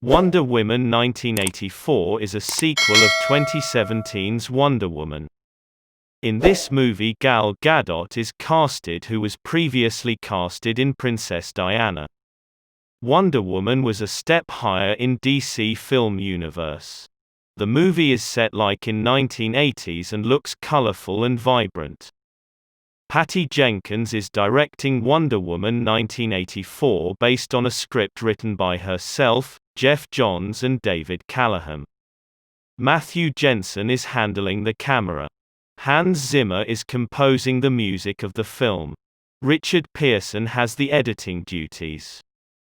Wonder Woman 1984 is a sequel of 2017's Wonder Woman. In this movie, Gal Gadot is casted, who was previously casted in Princess Diana. Wonder Woman was a step higher in DC film universe. The movie is set like in 1980s and looks colorful and vibrant. Patty Jenkins is directing Wonder Woman 1984 based on a script written by herself, Jeff Johns and David Callahan. Matthew Jensen is handling the camera. Hans Zimmer is composing the music of the film. Richard Pearson has the editing duties.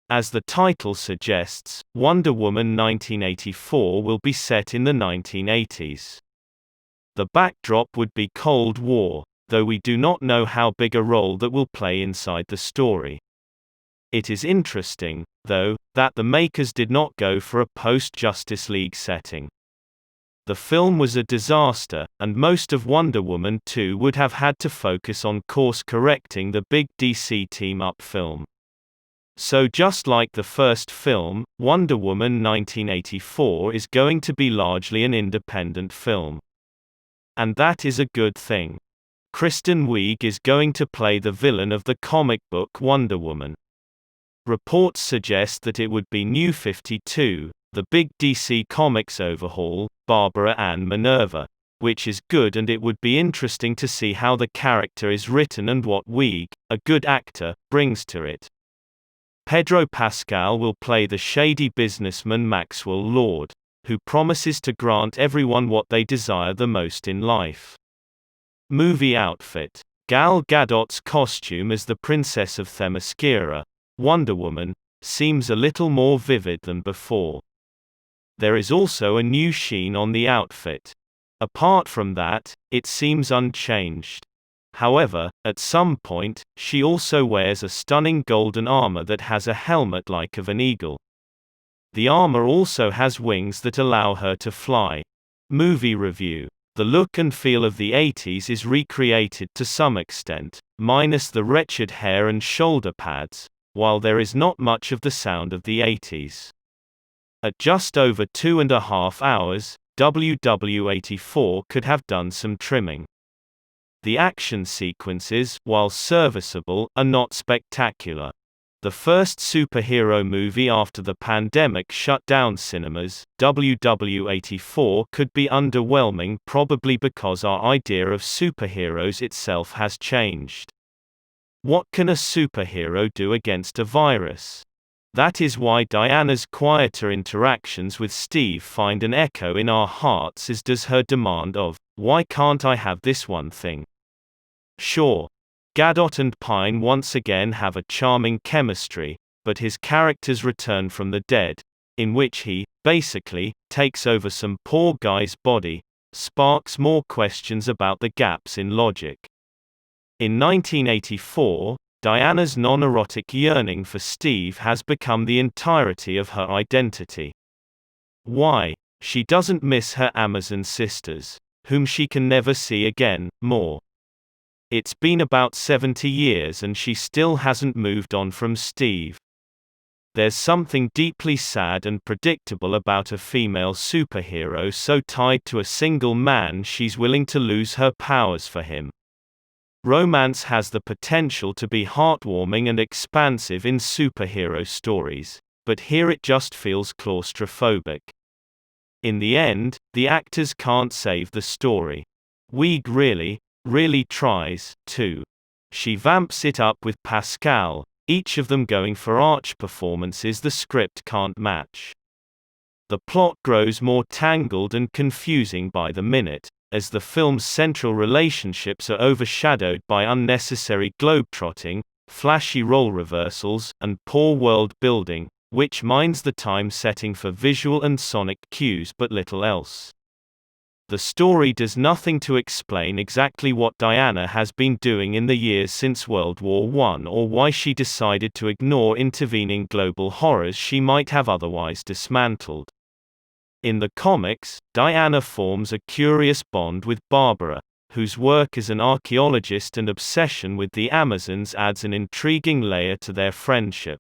As the title suggests, Wonder Woman 1984 will be set in the 1980s. The backdrop would be Cold War, though we do not know how big a role that will play inside the story. It is interesting, though, that the makers did not go for a post-Justice League setting. The film was a disaster, and most of Wonder Woman 2 would have had to focus on course-correcting the big DC team-up film. So just like the first film, Wonder Woman 1984 is going to be largely an independent film. And that is a good thing. Kristen Wiig is going to play the villain of the comic book Wonder Woman. Reports suggest that it would be New 52, the big DC Comics overhaul, Barbara Ann Minerva, which is good, and it would be interesting to see how the character is written and what Wiig, a good actor, brings to it. Pedro Pascal will play the shady businessman Maxwell Lord, who promises to grant everyone what they desire the most in life. Movie outfit. Gal Gadot's costume as the Princess of Themyscira, Wonder Woman, seems a little more vivid than before. There is also a new sheen on the outfit. Apart from that, it seems unchanged. However, at some point, she also wears a stunning golden armor that has a helmet like of an eagle. The armor also has wings that allow her to fly. Movie review. The look and feel of the 80s is recreated to some extent, minus the wretched hair and shoulder pads, while there is not much of the sound of the 80s. At just over 2.5 hours, WW84 could have done some trimming. The action sequences, while serviceable, are not spectacular. The first superhero movie after the pandemic shut down cinemas, WW84 could be underwhelming, probably because our idea of superheroes itself has changed. What can a superhero do against a virus? That is why Diana's quieter interactions with Steve find an echo in our hearts, as does her demand of, "Why can't I have this one thing?" Sure, Gadot and Pine once again have a charming chemistry, but his character's return from the dead, in which he, basically, takes over some poor guy's body, sparks more questions about the gaps in logic. In 1984, Diana's non-erotic yearning for Steve has become the entirety of her identity. Why? She doesn't miss her Amazon sisters, whom she can never see again, more. It's been about 70 years and she still hasn't moved on from Steve. There's something deeply sad and predictable about a female superhero so tied to a single man she's willing to lose her powers for him. Romance has the potential to be heartwarming and expansive in superhero stories, but here it just feels claustrophobic. In the end, the actors can't save the story. Wiig really tries to. She vamps it up with Pascal, each of them going for arch performances the script can't match. The plot grows more tangled and confusing by the minute, as the film's central relationships are overshadowed by unnecessary globetrotting, flashy role reversals, and poor world building, which mines the time setting for visual and sonic cues but little else. The story does nothing to explain exactly what Diana has been doing in the years since World War I, or why she decided to ignore intervening global horrors she might have otherwise dismantled. In the comics, Diana forms a curious bond with Barbara, whose work as an archaeologist and obsession with the Amazons adds an intriguing layer to their friendship.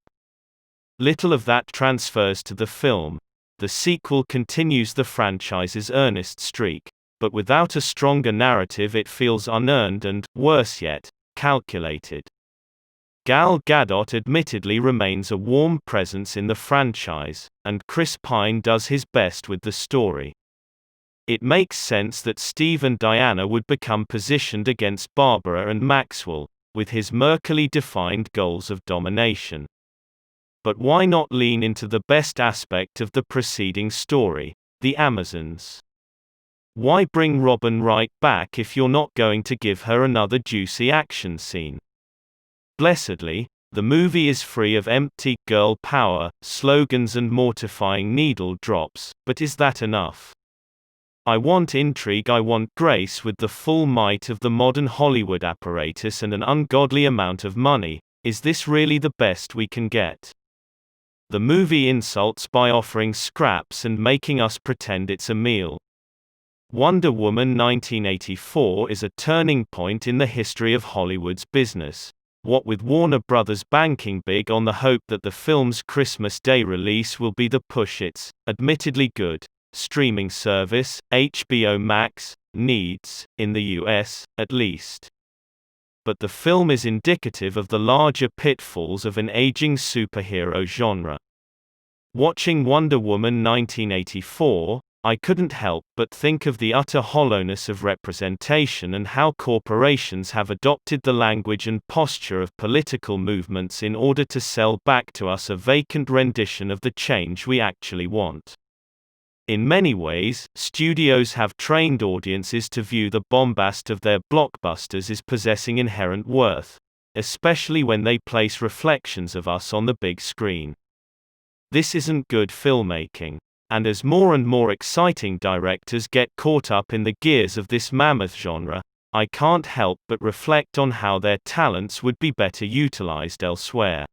Little of that transfers to the film, the sequel continues the franchise's earnest streak, but without a stronger narrative it feels unearned and, worse yet, calculated. Gal Gadot admittedly remains a warm presence in the franchise, and Chris Pine does his best with the story. It makes sense that Steve and Diana would become positioned against Barbara and Maxwell, with his murkily defined goals of domination. But why not lean into the best aspect of the preceding story, the Amazons? Why bring Robin Wright back if you're not going to give her another juicy action scene? Blessedly, the movie is free of empty girl power slogans and mortifying needle drops, but is that enough? I want intrigue, I want grace with the full might of the modern Hollywood apparatus and an ungodly amount of money. Is this really the best we can get? The movie insults by offering scraps and making us pretend it's a meal. Wonder Woman 1984 is a turning point in the history of Hollywood's business. What with Warner Brothers banking big on the hope that the film's Christmas Day release will be the push its, admittedly good, streaming service, HBO Max, needs, in the US, at least. But the film is indicative of the larger pitfalls of an aging superhero genre. Watching Wonder Woman 1984, I couldn't help but think of the utter hollowness of representation and how corporations have adopted the language and posture of political movements in order to sell back to us a vacant rendition of the change we actually want. In many ways, studios have trained audiences to view the bombast of their blockbusters as possessing inherent worth, especially when they place reflections of us on the big screen. This isn't good filmmaking. And as more and more exciting directors get caught up in the gears of this mammoth genre, I can't help but reflect on how their talents would be better utilized elsewhere.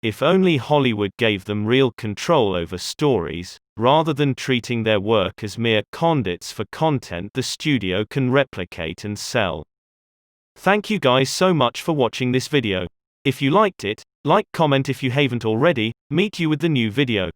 If only Hollywood gave them real control over stories, rather than treating their work as mere conduits for content the studio can replicate and sell. Thank you guys so much for watching this video. If you liked it, like, comment if you haven't already. Meet you with the new video.